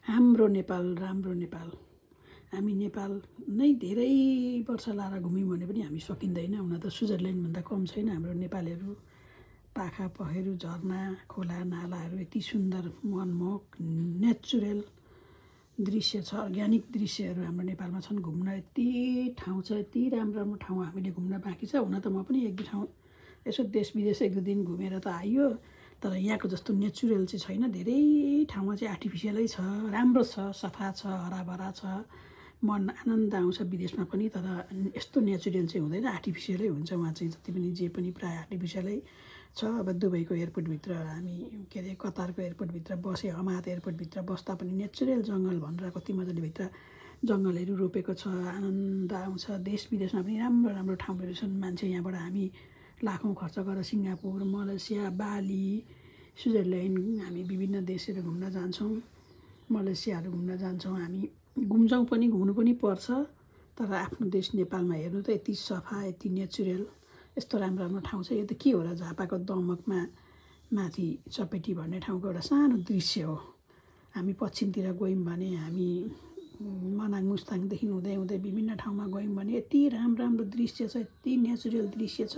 हाम्रो नेपाल राम्रो नेपाल। हामी नेपाल नै धेरै वर्ष लाएर घुम्यौँ भने पनि हामी सकिँदैन। हुन त स्विजरल्यान्डभन्दा कम छैन हाम्रो नेपालहरू। पाखा पखेरु झरना खोला नालाहरू यति सुन्दर मनमोहक नेचुरल दृश्य छ, अर्ग्यानिक दृश्यहरू हाम्रो नेपालमा छन्। घुम्न यति ठाउँ छ, यति राम्रो राम्रो ठाउँ हामीले घुम्न बाँकी छ। हुन त म पनि एक दुई ठाउँ यसो देश विदेश एक दुई दिन घुमेर त आइयो, तर यहाँको जस्तो नेचुरल चाहिँ छैन। धेरै ठाउँमा चाहिँ आर्टिफिसियलै छ, राम्रो छ, सफा छ, हराभरा छ, मन आनन्द आउँछ विदेशमा पनि। तर यस्तो नेचुरल चाहिँ हुँदैन, आर्टिफिसियलै हुन्छ वहाँ चाहिँ। जति पनि जे पनि प्रायः आर्टिफिसियलै छ। अब दुबईको एयरपोर्टभित्र हामी के अरे कतारको एयरपोर्टभित्र बसे, हमाद एयरपोर्टभित्र बस्दा पनि नेचुरल जङ्गल भनेर कति मजाले भित्र जङ्गलहरू रोपेको छ, आनन्द आउँछ। देश विदेशमा पनि राम्रो राम्रो ठाउँहरू छन्। मान्छे यहाँबाट हामी लाखौँ खर्च गरेर सिङ्गापुर, मलेसिया, बाली, स्विजरल्यान्ड हामी विभिन्न देशहरू घुम्न जान्छौँ। मलेसियाहरू घुम्न जान्छौँ हामी, घुम्छौँ पनि, घुम्नु पनि पर्छ। तर आफ्नो देश नेपालमा हेर्नु त यति सफा, यति नेचुरल, यस्तो राम्रो राम्रो ठाउँ छ। यो त के हो र, झापाको दमकमा माथि चपेटी भन्ने ठाउँको एउटा सानो दृश्य हो। हामी पश्चिमतिर गयौँ भने, हामी मनाङ मुस्ताङदेखि हुँदै हुँदै विभिन्न ठाउँमा गयौँ भने यति राम्रो राम्रो दृश्य छ, यति नेचुरल दृश्य छ।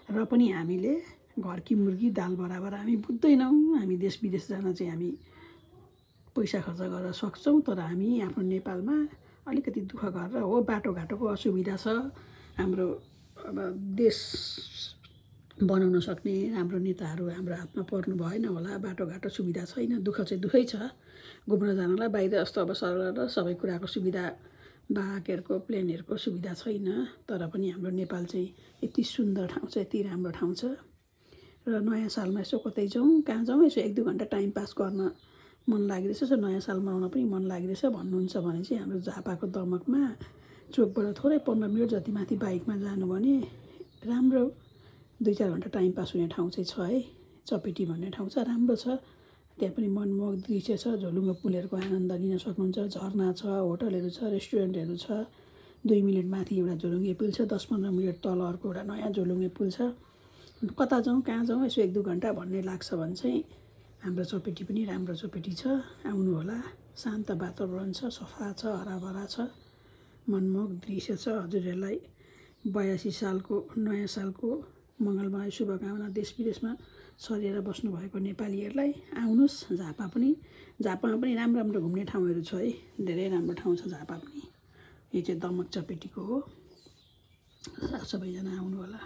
र पनि हामीले घरकी मुर्गी दाल बराबर हामी बुझ्दैनौँ। हामी देश विदेश जान चाहिँ हामी पैसा खर्च गरेर सक्छौँ, तर हामी आफ्नो नेपालमा अलिकति दुःख गरेर हो। बाटोघाटोको असुविधा छ। हाम्रो अब देश बनाउन सक्ने राम्रो नेताहरू हाम्रो हातमा पर्नु भएन होला। बाटोघाटो सुविधा छैन, दुःख चाहिँ दुःखै छ घुम्न जानलाई। बाहिर जस्तो अब सरल सबै कुराको सुविधा, बाघहरूको प्लेनहरूको सुविधा छैन। तर पनि हाम्रो नेपाल चाहिँ यति सुन्दर ठाउँ छ, यति राम्रो ठाउँ छ। र नयाँ सालमा यसो कतै जाउँ, कहाँ जाउँ, यसो एक दुई घन्टा टाइम पास गर्न मन लागिरहेछ, यसो नयाँ साल मनाउन पनि मन लागिरहेछ भन्नुहुन्छ भने चाहिँ हाम्रो झापाको दमकमा चोकबाट थोरै 15 मिनट जति माथि बाइकमा जानु भने राम्रो 2-4 घन्टा टाइम पास हुने ठाउँ चाहिँ छ है। चपेटी भन्ने ठाउँ छ, राम्रो छ। त्यहाँ पनि मनमोहक दृश्य छ। झोलुङ्गे पुलहरूको आनन्द लिन सक्नुहुन्छ। झरना छ, होटलहरू छ, रेस्टुरेन्टहरू छ। 2 मिनट माथि एउटा झोलुङ्गे पुल छ, 10-15 मिनट तल अर्को एउटा नयाँ झोलुङ्गे पुल छ। कता जाउँ, कहाँ जाउँ, यसो 1-2 घन्टा भन्ने लाग्छ भने चाहिँ हाम्रो चपेटी पनि राम्रो चपेटी छ। आउनु होला। शान्त वातावरण छ, सफा छ, हराभरा छ, मनमोहक दृश्य छ। हजुरहरूलाई 82 सालको नयाँ सालको मङ्गलमय शुभकामना। देश विदेशमा सरिएर बस्नुभएको नेपालीहरूलाई आउनुहोस्। झापामा पनि राम्रो राम्रो घुम्ने ठाउँहरू छ है। धेरै राम्रो ठाउँ छ झापा पनि। यो चाहिँ दमक चपेटीको हो। सबैजना आउनु होला।